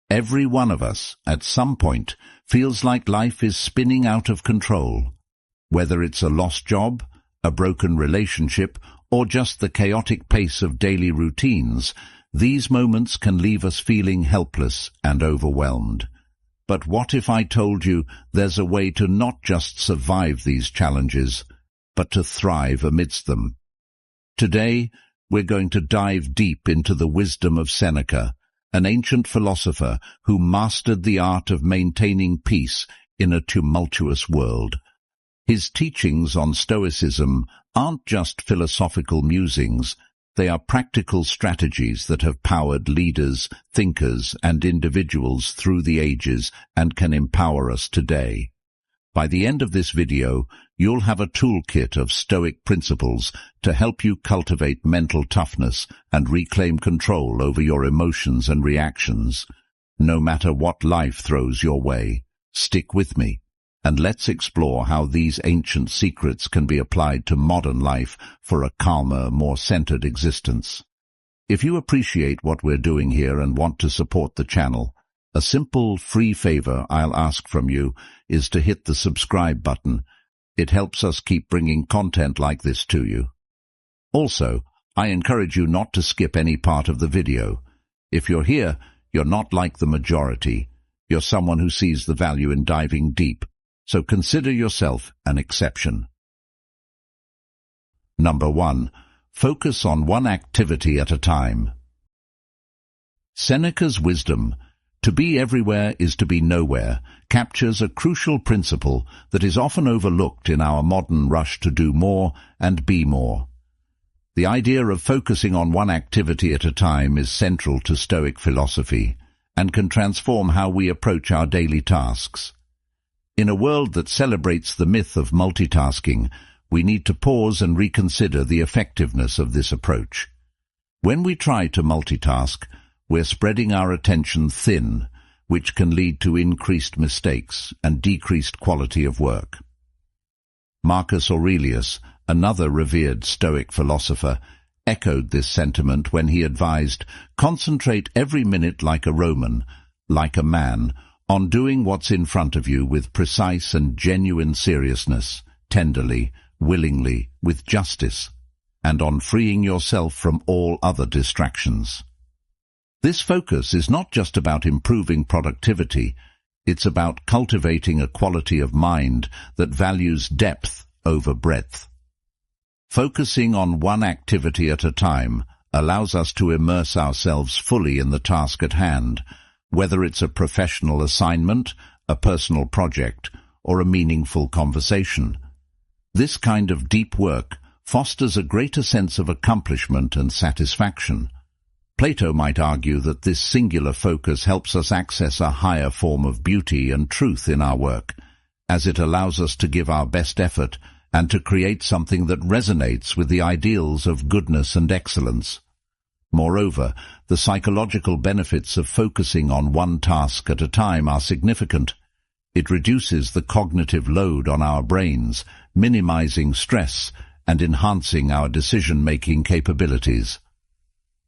Every one of us, at some point, feels like life is spinning out of control. Whether it's a lost job, a broken relationship, or just the chaotic pace of daily routines, these moments can leave us feeling helpless and overwhelmed. But what if I told you there's a way to not just survive these challenges, but to thrive amidst them? Today, we're going to dive deep into the wisdom of Seneca, an ancient philosopher who mastered the art of maintaining peace in a tumultuous world. His teachings on Stoicism aren't just philosophical musings, they are practical strategies that have powered leaders, thinkers, and individuals through the ages and can empower us today. By the end of this video, you'll have a toolkit of Stoic principles to help you cultivate mental toughness and reclaim control over your emotions and reactions. No matter what life throws your way, stick with me, and let's explore how these ancient secrets can be applied to modern life for a calmer, more centered existence. If you appreciate what we're doing here and want to support the channel, a simple, free favor I'll ask from you is to hit the subscribe button. It helps us keep bringing content like this to you. Also, I encourage you not to skip any part of the video. If you're here, you're not like the majority. You're someone who sees the value in diving deep, so consider yourself an exception. Number 1. Focus on one activity at a time. Seneca's wisdom, "To be everywhere is to be nowhere," captures a crucial principle that is often overlooked in our modern rush to do more and be more. The idea of focusing on one activity at a time is central to Stoic philosophy and can transform how we approach our daily tasks. In a world that celebrates the myth of multitasking, we need to pause and reconsider the effectiveness of this approach. When we try to multitask, we're spreading our attention thin, which can lead to increased mistakes and decreased quality of work. Marcus Aurelius, another revered Stoic philosopher, echoed this sentiment when he advised, "Concentrate every minute like a Roman, like a man, on doing what's in front of you with precise and genuine seriousness, tenderly, willingly, with justice, and on freeing yourself from all other distractions." This focus is not just about improving productivity, it's about cultivating a quality of mind that values depth over breadth. Focusing on one activity at a time allows us to immerse ourselves fully in the task at hand, whether it's a professional assignment, a personal project, or a meaningful conversation. This kind of deep work fosters a greater sense of accomplishment and satisfaction. Plato might argue that this singular focus helps us access a higher form of beauty and truth in our work, as it allows us to give our best effort and to create something that resonates with the ideals of goodness and excellence. Moreover, the psychological benefits of focusing on one task at a time are significant. It reduces the cognitive load on our brains, minimizing stress and enhancing our decision-making capabilities.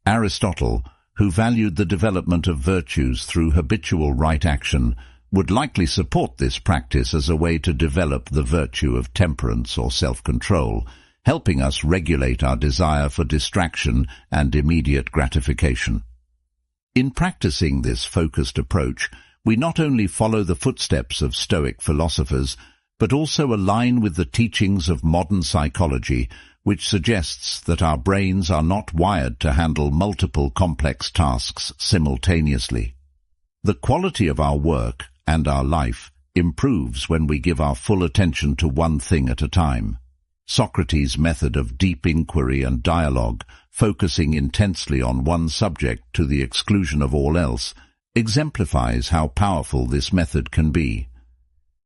Aristotle, who valued the development of virtues through habitual right action, would likely support this practice as a way to develop the virtue of temperance or self-control, helping us regulate our desire for distraction and immediate gratification. In practicing this focused approach, we not only follow the footsteps of Stoic philosophers, but also align with the teachings of modern psychology, which suggests that our brains are not wired to handle multiple complex tasks simultaneously. The quality of our work and our life improves when we give our full attention to one thing at a time. Socrates' method of deep inquiry and dialogue, focusing intensely on one subject to the exclusion of all else, exemplifies how powerful this method can be.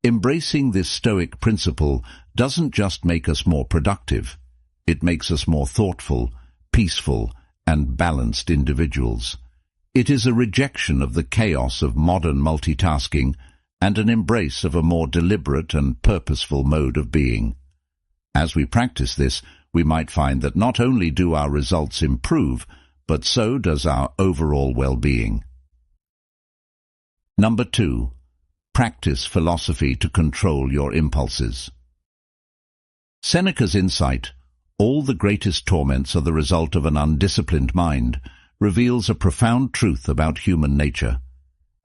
Embracing this Stoic principle doesn't just make us more productive, it makes us more thoughtful, peaceful, and balanced individuals. It is a rejection of the chaos of modern multitasking and an embrace of a more deliberate and purposeful mode of being. As we practice this, we might find that not only do our results improve, but so does our overall well-being. Number 2. Practice philosophy to control your impulses. Seneca's insight, "All the greatest torments are the result of an undisciplined mind," reveals a profound truth about human nature.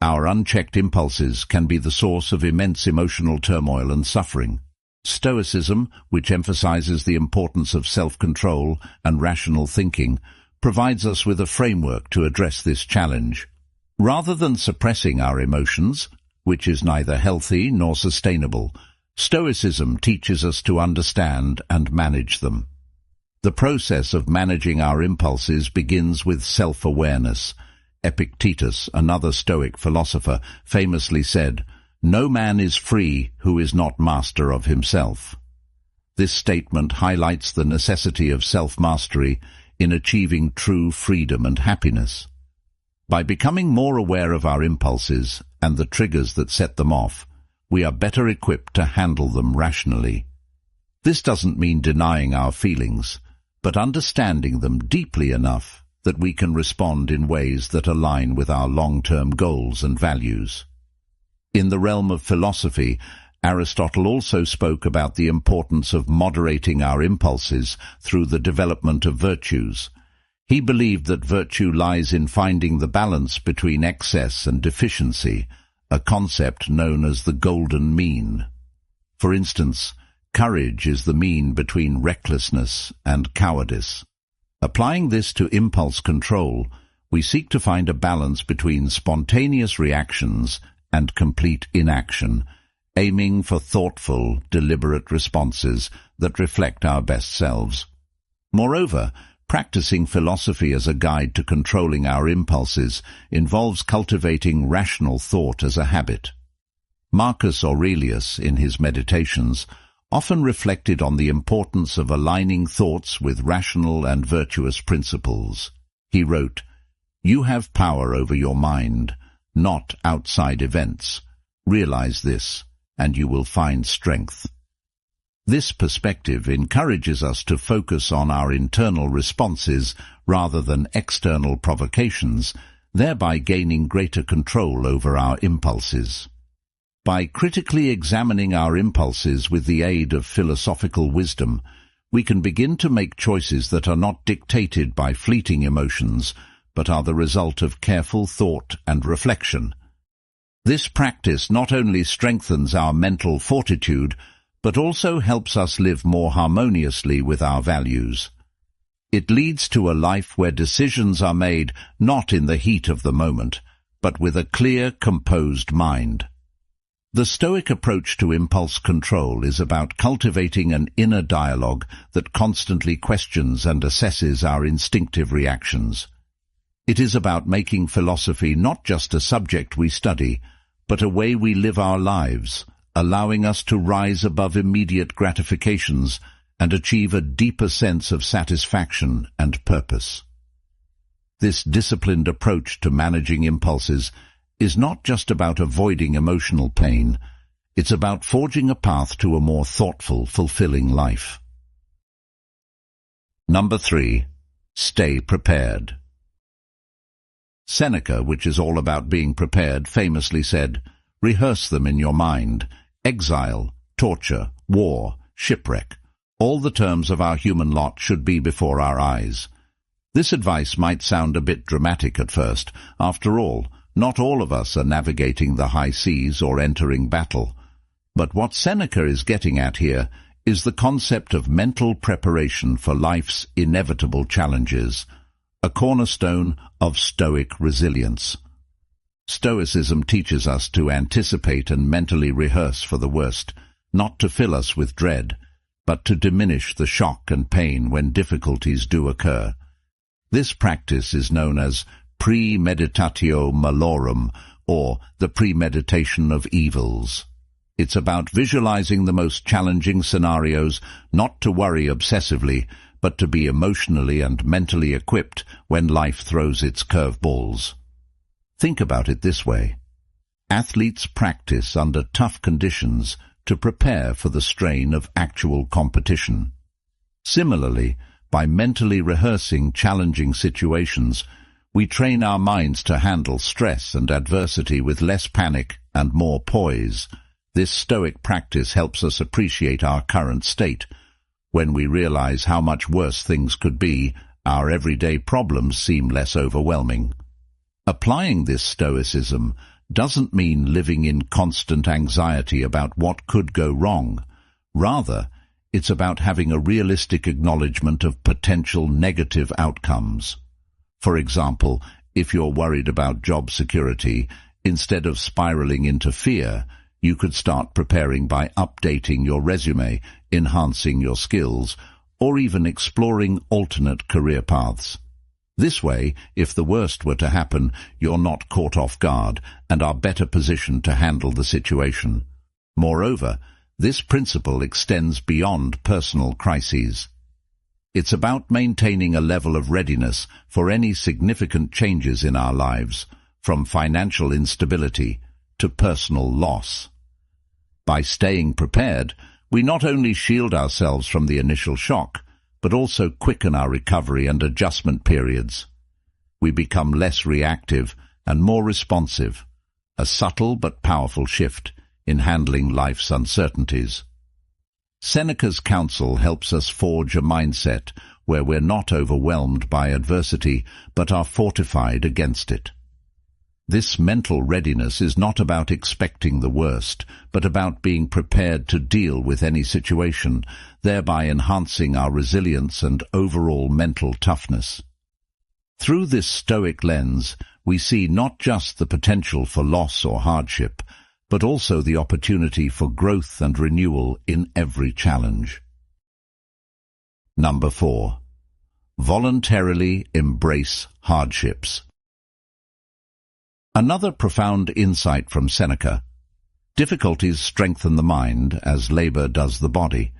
Our unchecked impulses can be the source of immense emotional turmoil and suffering. Stoicism, which emphasizes the importance of self-control and rational thinking, provides us with a framework to address this challenge. Rather than suppressing our emotions, which is neither healthy nor sustainable, Stoicism teaches us to understand and manage them. The process of managing our impulses begins with self-awareness. Epictetus, another Stoic philosopher, famously said, "No man is free who is not master of himself." This statement highlights the necessity of self-mastery in achieving true freedom and happiness. By becoming more aware of our impulses and the triggers that set them off, we are better equipped to handle them rationally. This doesn't mean denying our feelings, but understanding them deeply enough that we can respond in ways that align with our long-term goals and values. In the realm of philosophy, Aristotle also spoke about the importance of moderating our impulses through the development of virtues. He believed that virtue lies in finding the balance between excess and deficiency, a concept known as the golden mean. For instance, courage is the mean between recklessness and cowardice. Applying this to impulse control, we seek to find a balance between spontaneous reactions and complete inaction, aiming for thoughtful, deliberate responses that reflect our best selves. Moreover, practicing philosophy as a guide to controlling our impulses involves cultivating rational thought as a habit. Marcus Aurelius, in his Meditations, often reflected on the importance of aligning thoughts with rational and virtuous principles. He wrote, "You have power over your mind, not outside events. Realize this, and you will find strength." This perspective encourages us to focus on our internal responses rather than external provocations, thereby gaining greater control over our impulses. By critically examining our impulses with the aid of philosophical wisdom, we can begin to make choices that are not dictated by fleeting emotions, but are the result of careful thought and reflection. This practice not only strengthens our mental fortitude, but also helps us live more harmoniously with our values. It leads to a life where decisions are made not in the heat of the moment, but with a clear, composed mind. The Stoic approach to impulse control is about cultivating an inner dialogue that constantly questions and assesses our instinctive reactions. It is about making philosophy not just a subject we study, but a way we live our lives, allowing us to rise above immediate gratifications and achieve a deeper sense of satisfaction and purpose. This disciplined approach to managing impulses is not just about avoiding emotional pain, it's about forging a path to a more thoughtful, fulfilling life. Number 3. Stay prepared. Seneca, which is all about being prepared, famously said, "Rehearse them in your mind. Exile, torture, war, shipwreck, all the terms of our human lot should be before our eyes." This advice might sound a bit dramatic at first. After all, not all of us are navigating the high seas or entering battle. But what Seneca is getting at here is the concept of mental preparation for life's inevitable challenges, a cornerstone of Stoic resilience. Stoicism teaches us to anticipate and mentally rehearse for the worst, not to fill us with dread, but to diminish the shock and pain when difficulties do occur. This practice is known as premeditatio malorum, or the premeditation of evils. It's about visualizing the most challenging scenarios, not to worry obsessively, but to be emotionally and mentally equipped when life throws its curveballs. Think about it this way. Athletes practice under tough conditions to prepare for the strain of actual competition. Similarly, by mentally rehearsing challenging situations, We train our minds to handle stress and adversity with less panic and more poise. This Stoic practice helps us appreciate our current state. When we realize how much worse things could be, our everyday problems seem less overwhelming. Applying this Stoicism doesn't mean living in constant anxiety about what could go wrong. Rather, it's about having a realistic acknowledgement of potential negative outcomes. For example, if you're worried about job security, instead of spiraling into fear, you could start preparing by updating your resume, enhancing your skills, or even exploring alternate career paths. This way, if the worst were to happen, you're not caught off guard and are better positioned to handle the situation. Moreover, this principle extends beyond personal crises. It's about maintaining a level of readiness for any significant changes in our lives, from financial instability to personal loss. By staying prepared, we not only shield ourselves from the initial shock, but also quicken our recovery and adjustment periods. We become less reactive and more responsive, a subtle but powerful shift in handling life's uncertainties. Seneca's counsel helps us forge a mindset where we're not overwhelmed by adversity, but are fortified against it. This mental readiness is not about expecting the worst, but about being prepared to deal with any situation, thereby enhancing our resilience and overall mental toughness. Through this Stoic lens, we see not just the potential for loss or hardship, but also the opportunity for growth and renewal in every challenge. Number 4. Voluntarily embrace hardships. Another profound insight from Seneca: difficulties strengthen the mind as labor does the body.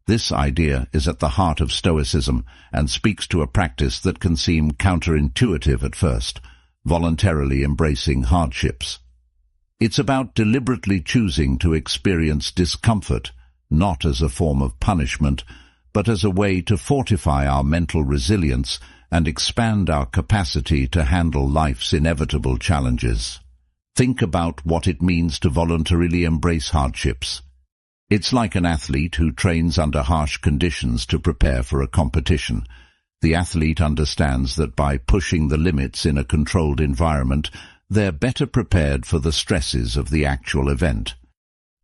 This idea is at the heart of Stoicism and speaks to a practice that can seem counterintuitive at first, voluntarily embracing hardships. It's about deliberately choosing to experience discomfort, not as a form of punishment, but as a way to fortify our mental resilience and expand our capacity to handle life's inevitable challenges. Think about what it means to voluntarily embrace hardships. It's like an athlete who trains under harsh conditions to prepare for a competition. The athlete understands that by pushing the limits in a controlled environment, they're better prepared for the stresses of the actual event.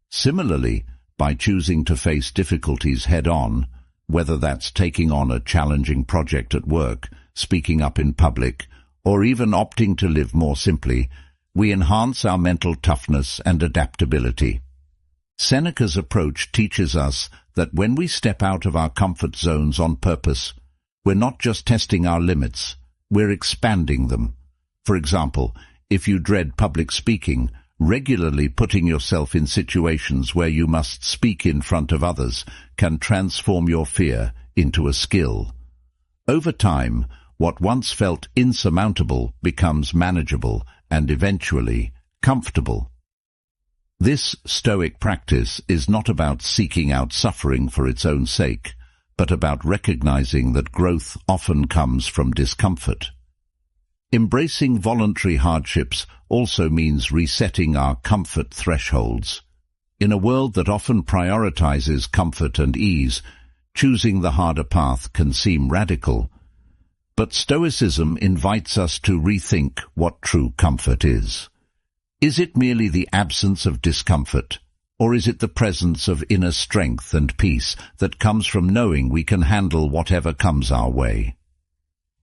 Similarly, by choosing to face difficulties head-on, whether that's taking on a challenging project at work, speaking up in public, or even opting to live more simply, we enhance our mental toughness and adaptability. Seneca's approach teaches us that when we step out of our comfort zones on purpose, we're not just testing our limits, we're expanding them. For example, if you dread public speaking, regularly putting yourself in situations where you must speak in front of others can transform your fear into a skill. Over time, what once felt insurmountable becomes manageable and eventually comfortable. This Stoic practice is not about seeking out suffering for its own sake, but about recognizing that growth often comes from discomfort. Embracing voluntary hardships also means resetting our comfort thresholds. In a world that often prioritizes comfort and ease, choosing the harder path can seem radical. But Stoicism invites us to rethink what true comfort is. Is it merely the absence of discomfort, or is it the presence of inner strength and peace that comes from knowing we can handle whatever comes our way?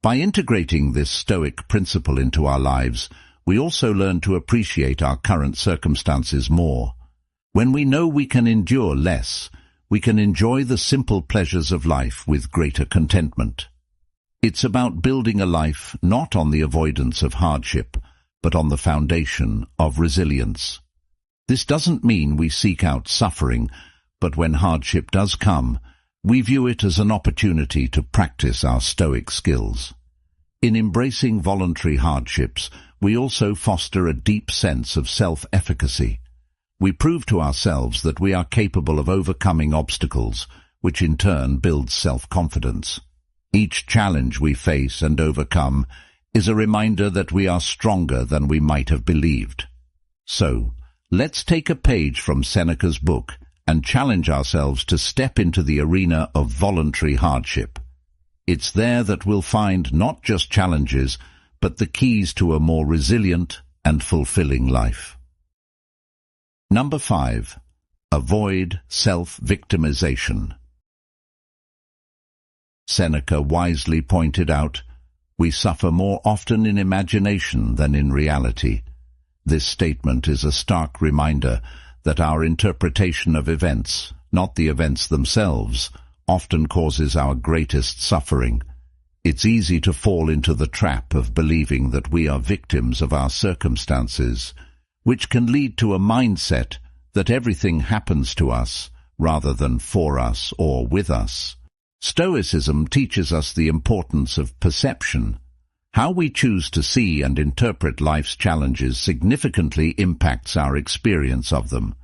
By integrating this Stoic principle into our lives, we also learn to appreciate our current circumstances more. When we know we can endure less, we can enjoy the simple pleasures of life with greater contentment. It's about building a life not on the avoidance of hardship, but on the foundation of resilience. This doesn't mean we seek out suffering, but when hardship does come, we view it as an opportunity to practice our Stoic skills. In embracing voluntary hardships, we also foster a deep sense of self-efficacy. We prove to ourselves that we are capable of overcoming obstacles, which in turn builds self-confidence. Each challenge we face and overcome is a reminder that we are stronger than we might have believed. So, let's take a page from Seneca's book and challenge ourselves to step into the arena of voluntary hardship. It's there that we'll find not just challenges, but the keys to a more resilient and fulfilling life. Number 5. Avoid self-victimization. Seneca wisely pointed out, "We suffer more often in imagination than in reality." This statement is a stark reminder that our interpretation of events, not the events themselves, often causes our greatest suffering. It's easy to fall into the trap of believing that we are victims of our circumstances, which can lead to a mindset that everything happens to us rather than for us or with us. Stoicism teaches us the importance of perception. How we choose to see and interpret life's challenges significantly impacts our experience of them.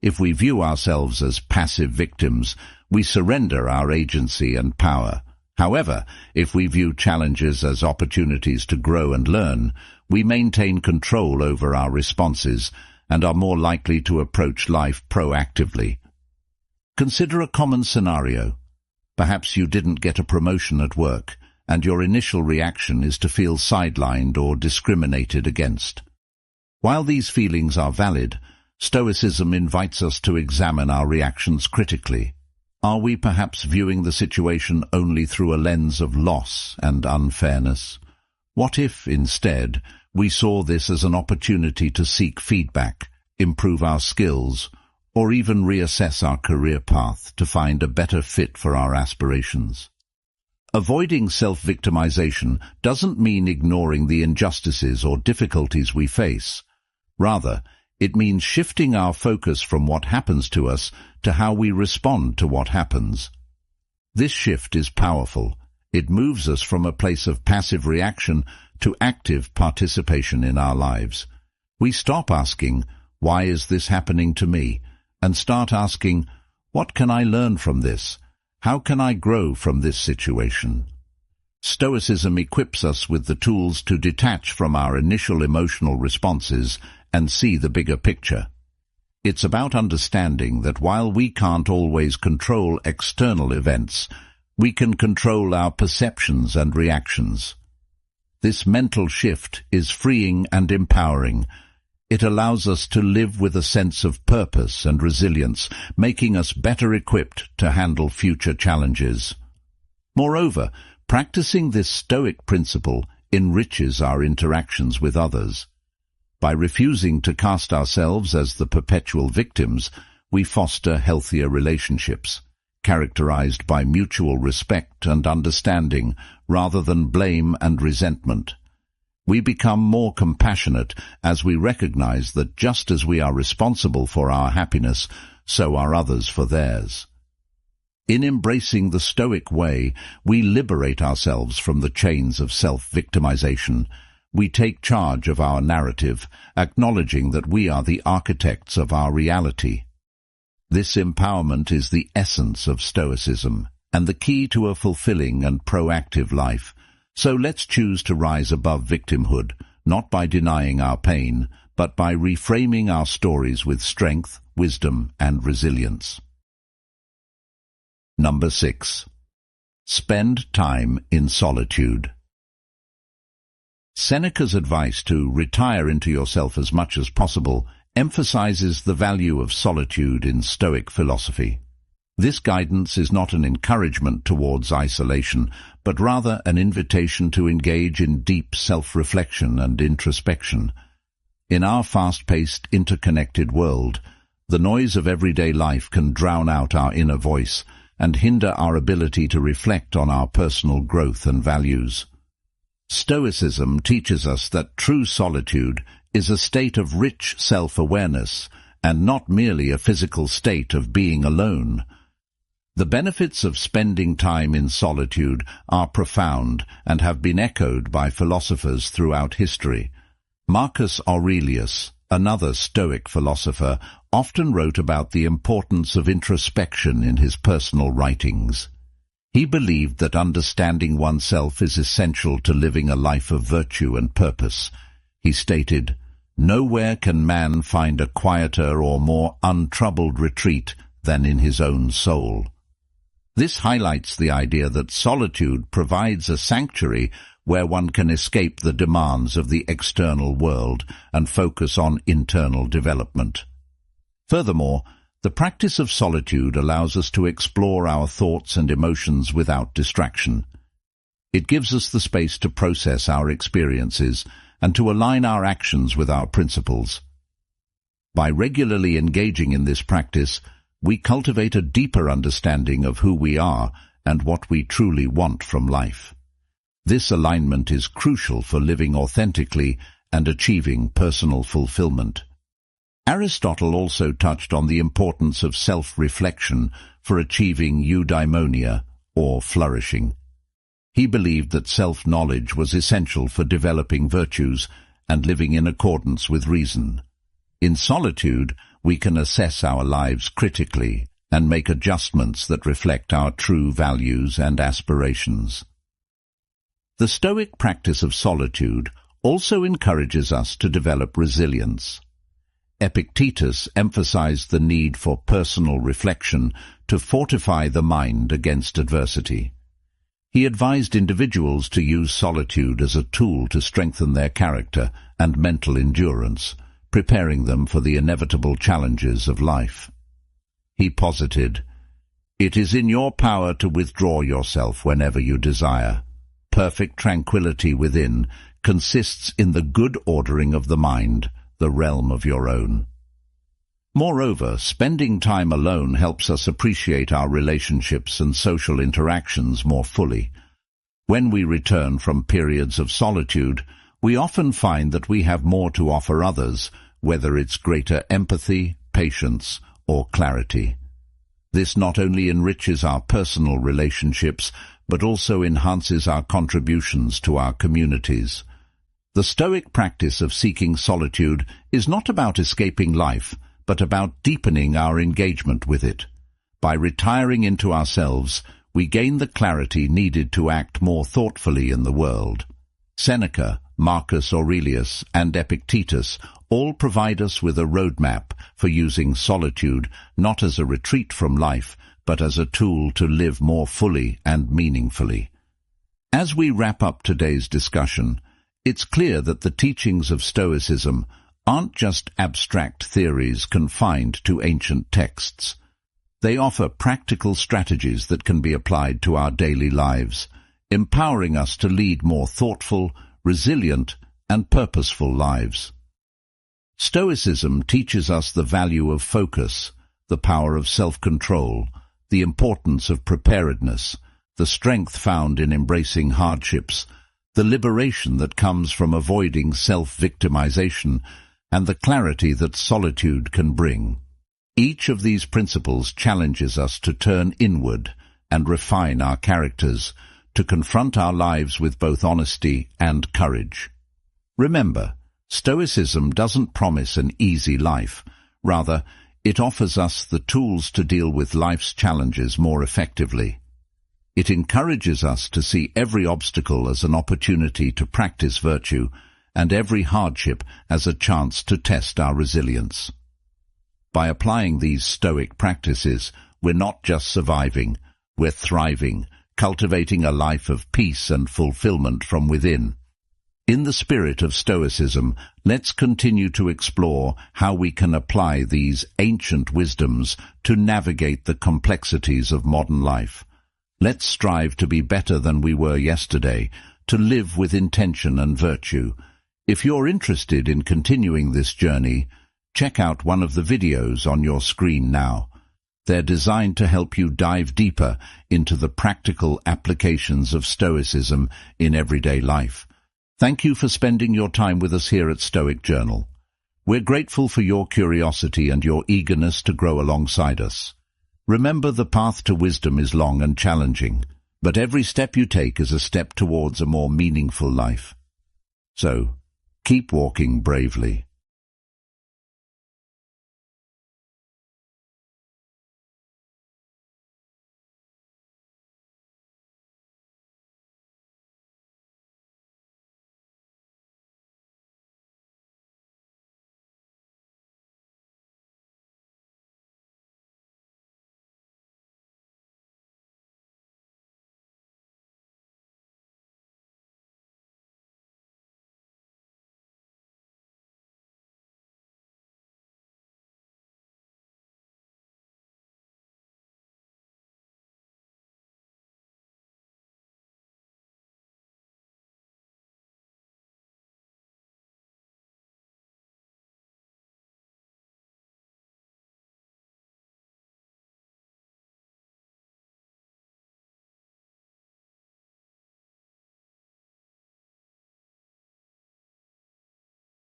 If we view ourselves as passive victims, we surrender our agency and power. However, if we view challenges as opportunities to grow and learn, we maintain control over our responses and are more likely to approach life proactively. Consider a common scenario. Perhaps you didn't get a promotion at work, and your initial reaction is to feel sidelined or discriminated against. While these feelings are valid, Stoicism invites us to examine our reactions critically. Are we perhaps viewing the situation only through a lens of loss and unfairness? What if, instead, we saw this as an opportunity to seek feedback, improve our skills, or even reassess our career path to find a better fit for our aspirations? Avoiding self-victimization doesn't mean ignoring the injustices or difficulties we face. Rather, it means shifting our focus from what happens to us to how we respond to what happens. This shift is powerful. It moves us from a place of passive reaction to active participation in our lives. We stop asking, "Why is this happening to me?" and start asking, "What can I learn from this? How can I grow from this situation?" Stoicism equips us with the tools to detach from our initial emotional responses and see the bigger picture. It's about understanding that while we can't always control external events, we can control our perceptions and reactions. This mental shift is freeing and empowering. It allows us to live with a sense of purpose and resilience, making us better equipped to handle future challenges. Moreover, practicing this Stoic principle enriches our interactions with others. By refusing to cast ourselves as the perpetual victims, we foster healthier relationships, characterized by mutual respect and understanding rather than blame and resentment. We become more compassionate as we recognize that just as we are responsible for our happiness, so are others for theirs. In embracing the Stoic way, we liberate ourselves from the chains of self-victimization. We take charge of our narrative, acknowledging that we are the architects of our reality. This empowerment is the essence of Stoicism and the key to a fulfilling and proactive life. So let's choose to rise above victimhood, not by denying our pain, but by reframing our stories with strength, wisdom, and resilience. Number 6. Spend time in solitude. Seneca's advice to retire into yourself as much as possible emphasizes the value of solitude in Stoic philosophy. This guidance is not an encouragement towards isolation, but rather an invitation to engage in deep self-reflection and introspection. In our fast-paced, interconnected world, the noise of everyday life can drown out our inner voice and hinder our ability to reflect on our personal growth and values. Stoicism teaches us that true solitude is a state of rich self-awareness and not merely a physical state of being alone. The benefits of spending time in solitude are profound and have been echoed by philosophers throughout history. Marcus Aurelius, another Stoic philosopher, often wrote about the importance of introspection in his personal writings. He believed that understanding oneself is essential to living a life of virtue and purpose. He stated, "Nowhere can man find a quieter or more untroubled retreat than in his own soul." This highlights the idea that solitude provides a sanctuary where one can escape the demands of the external world and focus on internal development. Furthermore, the practice of solitude allows us to explore our thoughts and emotions without distraction. It gives us the space to process our experiences and to align our actions with our principles. By regularly engaging in this practice, we cultivate a deeper understanding of who we are and what we truly want from life. This alignment is crucial for living authentically and achieving personal fulfillment. Aristotle also touched on the importance of self-reflection for achieving eudaimonia, or flourishing. He believed that self-knowledge was essential for developing virtues and living in accordance with reason. In solitude, we can assess our lives critically and make adjustments that reflect our true values and aspirations. The Stoic practice of solitude also encourages us to develop resilience. Epictetus emphasized the need for personal reflection to fortify the mind against adversity. He advised individuals to use solitude as a tool to strengthen their character and mental endurance, preparing them for the inevitable challenges of life. He posited, "It is in your power to withdraw yourself whenever you desire. Perfect tranquility within consists in the good ordering of the mind, the realm of your own." Moreover, spending time alone helps us appreciate our relationships and social interactions more fully. When we return from periods of solitude, we often find that we have more to offer others, whether it's greater empathy, patience, or clarity. This not only enriches our personal relationships, but also enhances our contributions to our communities. The Stoic practice of seeking solitude is not about escaping life, but about deepening our engagement with it. By retiring into ourselves, we gain the clarity needed to act more thoughtfully in the world. Seneca, Marcus Aurelius, and Epictetus all provide us with a roadmap for using solitude not as a retreat from life, but as a tool to live more fully and meaningfully. As we wrap up today's discussion, it's clear that the teachings of Stoicism aren't just abstract theories confined to ancient texts. They offer practical strategies that can be applied to our daily lives, empowering us to lead more thoughtful, resilient, and purposeful lives. Stoicism teaches us the value of focus, the power of self-control, the importance of preparedness, the strength found in embracing hardships, the liberation that comes from avoiding self-victimization, and the clarity that solitude can bring. Each of these principles challenges us to turn inward and refine our characters, to confront our lives with both honesty and courage. Remember, Stoicism doesn't promise an easy life. Rather, it offers us the tools to deal with life's challenges more effectively. It encourages us to see every obstacle as an opportunity to practice virtue, and every hardship as a chance to test our resilience. By applying these Stoic practices, we're not just surviving, we're thriving, cultivating a life of peace and fulfillment from within. In the spirit of Stoicism, let's continue to explore how we can apply these ancient wisdoms to navigate the complexities of modern life. Let's strive to be better than we were yesterday, to live with intention and virtue. If you're interested in continuing this journey, check out one of the videos on your screen now. They're designed to help you dive deeper into the practical applications of Stoicism in everyday life. Thank you for spending your time with us here at Stoic Journal. We're grateful for your curiosity and your eagerness to grow alongside us. Remember, the path to wisdom is long and challenging, but every step you take is a step towards a more meaningful life. So, keep walking bravely.